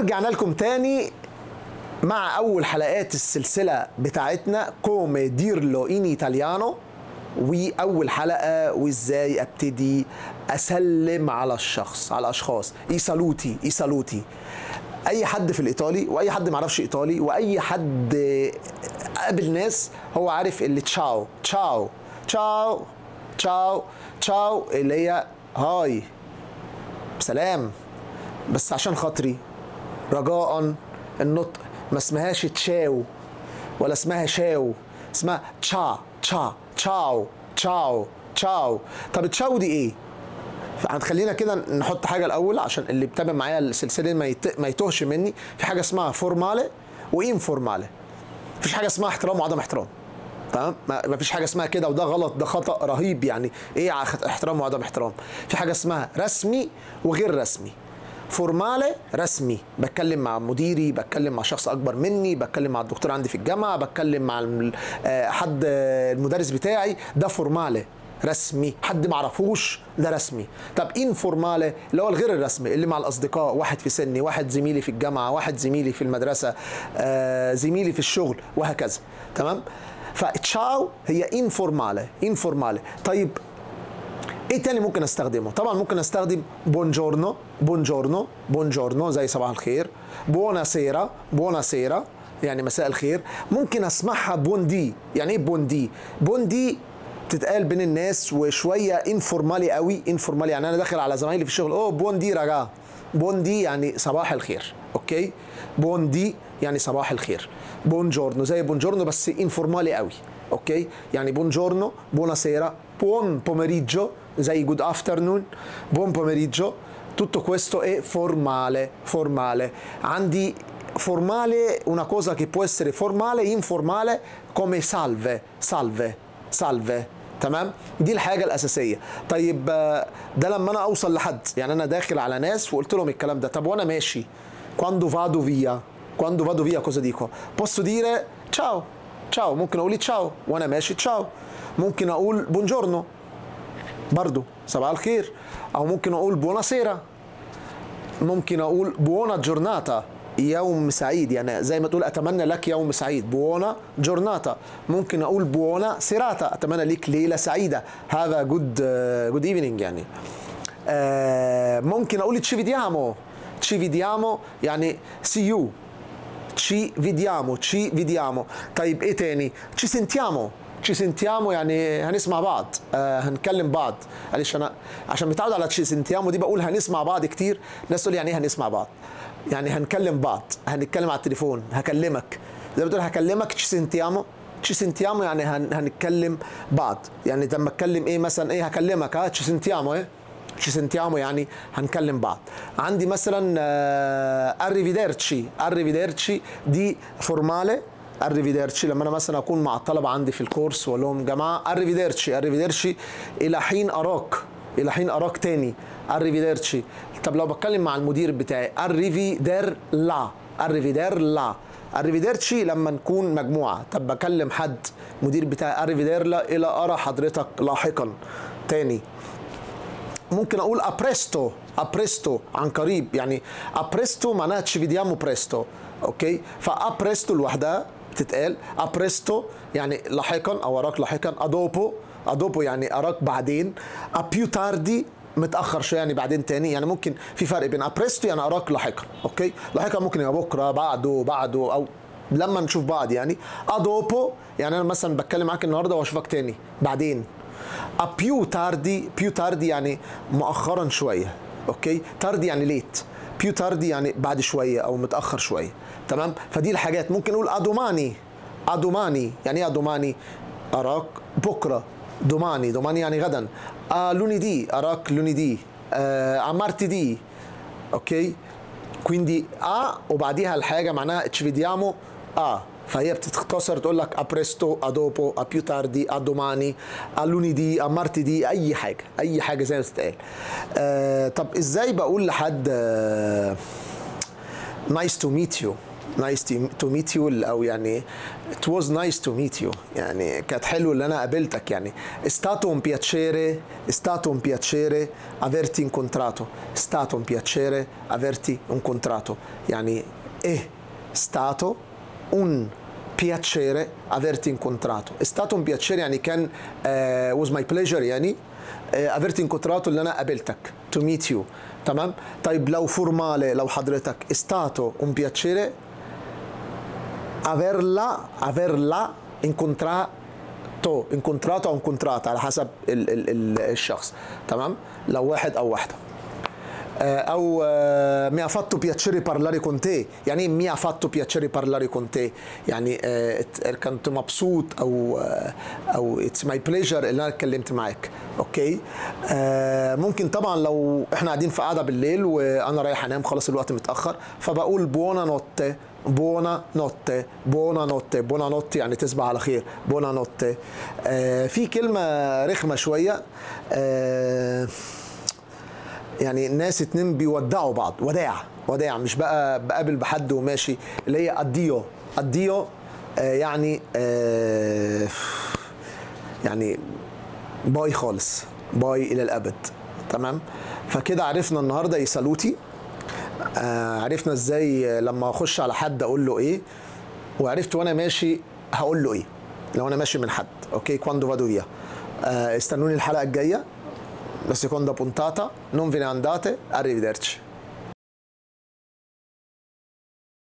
ورجعنا لكم تاني مع أول حلقات السلسلة بتاعتنا كومي ديرلو إن إيطاليانو، وأول حلقة وإزاي أبتدي أسلم على الشخص، على الأشخاص. إي سالوتي أي حد في الإيطالي، وأي حد معرفش إيطالي، وأي حد قابل ناس هو عارف اللي تشاو تشاو تشاو تشاو تشاو اللي هي هاي سلام، بس عشان خاطري رجاء النطق ما اسمهاش تشاو ولا اسمها شاو، اسمها تشا تشا تشاو تشاو تشاو. طب تشاو دي ايه؟ هنخلينا كده نحط حاجه الاول عشان اللي بيتابع معايا السلسله ما يتوهش مني. في حاجه اسمها فورمالي وانفورمالي، مفيش حاجه اسمها احترام وعدم احترام، تمام؟ ما فيش حاجه اسمها كده، وده غلط، ده خطا رهيب. يعني ايه احترام وعدم احترام؟ في حاجه اسمها رسمي وغير رسمي. فورمالي رسمي، بتكلم مع مديري، بتكلم مع شخص اكبر مني، بتكلم مع الدكتور عندي في الجامعه، بتكلم مع حد المدرس بتاعي، ده فورمالي رسمي. حد ما اعرفوش ده رسمي. طب انفورمالي اللي هو الغير الرسمي، اللي مع الاصدقاء، واحد في سني، واحد زميلي في الجامعه، واحد زميلي في المدرسه، زميلي في الشغل، وهكذا. تمام؟ فتشاو هي انفورمالي. طيب ايه تاني ممكن استخدمه؟ طبعا ممكن استخدم بونجورنو بونجورنو زي صباح الخير، بوناسيرا بوناسيرا يعني مساء الخير. ممكن اسمعها بوندي. يعني ايه بوندي؟ بوندي تتقال بين الناس وشويه انفورمالي قوي. انفورمالي يعني انا داخل على زمايلي في الشغل، اوه بوندي راجا. بوندي يعني صباح الخير، اوكي؟ بوندي يعني صباح الخير. بونجورنو زي بونجورنو بس انفورمالي قوي، اوكي؟ يعني بونجورنو بوناسيرا buon pomeriggio زي good afternoon buon pomeriggio. Tutto questo è formale. عندي formale una cosa che può essere formale informale come salve. تمام؟ دي الحاجة الأساسية. طيب ده لما أنا أوصل لحد، يعني أنا داخل على ناس وقلت لهم الكلام ده. طب وأنا ماشي quando vado via cosa dico? Posso dire ciao ممكن أقول ciao وأنا ماشي ciao. ممكن اقول بونجورنو برضو صباح الخير، او ممكن اقول بوناسيرا، ممكن اقول بونا جورناتا يوم سعيد، يعني زي ما تقول اتمنى لك يوم سعيد، بونا جورناتا. ممكن اقول بونا سيراتا، اتمنى لك ليله سعيده، هذا جود ايفنينج يعني. ممكن اقول تشي فيديامو يعني سي يو، تشي فيديامو. طيب ايه تاني؟ تشي سنتيامو يعني هنسمع بعض، هنكلم بعض. معلش انا عشان متعود على تشي سنتيامو دي بقول هنسمع بعض كتير. الناس تقول يعني ايه هنسمع بعض؟ يعني هنكلم بعض، هنتكلم على التليفون، هكلمك. زي ما بتقول هكلمك تشي سنتيامو يعني هنتكلم بعض. يعني لما اتكلم ايه مثلا ايه هكلمك، تشي سنتيامو يعني هنكلم بعض. عندي مثلا اريفيديرتشي دي فورمالي. اريفيديرتشي لما انا مثلا اكون مع الطلبه عندي في الكورس واقول لهم جماعه اريفيديرتشي الى حين اراك تاني، اريفيديرتشي. طب لو بتكلم مع المدير بتاعي اريفيديرتشي لما نكون مجموعه. طب بكلم حد مدير بتاعي اريفيديرلا الى ارى حضرتك لاحقا تاني. ممكن اقول ابريستو عن قريب، يعني ابريستو معناها تشي فيديامو بريستو، اوكي؟ فابريستو لوحدها تتقال ابريستو يعني لاحقا او اراك لاحقا. ادوبو يعني اراك بعدين. ابيو تاردي متاخر شويه يعني بعدين تاني. يعني ممكن في فرق بين ابريستو يعني اراك لاحقا، اوكي؟ لاحقا ممكن يبقى بكره، بعده او لما نشوف بعض يعني. ادوبو يعني انا مثلا بتكلم معاك النهارده واشوفك تاني بعدين. ابيو تاردي يعني مؤخرا شويه، اوكي؟ تاردي يعني ليت، بيو تاردي يعني بعد شويه او متاخر شويه. تمام؟ فدي الحاجات. ممكن نقول ادوماني يعني ايه ادوماني؟ اراك بكره. دوماني يعني غدا. لونيدي اراك لونيدي. مارتيدي، اوكي؟ quindi وبعديها الحاجه معناها اتشفيديامو فهي بتتختصر تقول لك ابريستو، ادوبو، ابيو تاردي، ادوماني، لونيدي، مارتيدي، اي حاجه زي ما بتتقال. طب ازاي بقول لحد نايس تو ميت يو؟ nice to meet you او يعني it was nice to meet you يعني كانت حلو اللي انا قابلتك يعني stato un piacere averti incontrato stato un piacere averti incontrato يعني è stato un piacere averti incontrato è stato un piacere يعني كان was my pleasure يعني averti incontrato اللي انا قابلتك to meet you تمام. طيب لو فورمالي لو حضرتك è stato un piacere averla incontrato او incontrata على حسب الشخص تمام. لو واحد او واحده او mi ha fatto piacere parlare con te يعني ايه mi ha fatto piacere parlare con te يعني كنت مبسوط او it's my pleasure اللي انا اتكلمت معاك اوكي. ممكن طبعا لو احنا قاعدين في قعده بالليل وانا رايح انام خلاص الوقت متاخر فبقول buona notte buonanotte buonanotte buonanotte يعني تصبح على خير buonanotte. في كلمه رخمه شويه يعني الناس اتنين بيودعوا بعض وداع مش بقى بقابل بحد وماشي اللي هي اديو يعني يعني باي خالص باي الى الابد تمام. فكده عرفنا النهارده يسالوتي عرفنا ازاي لما اخش على حد اقول له ايه وعرفت وانا ماشي هقول له ايه لو انا ماشي من حد اوكي quando vado via. استنوني الحلقه الجايه la seconda puntata non ve ne andate arrivederci.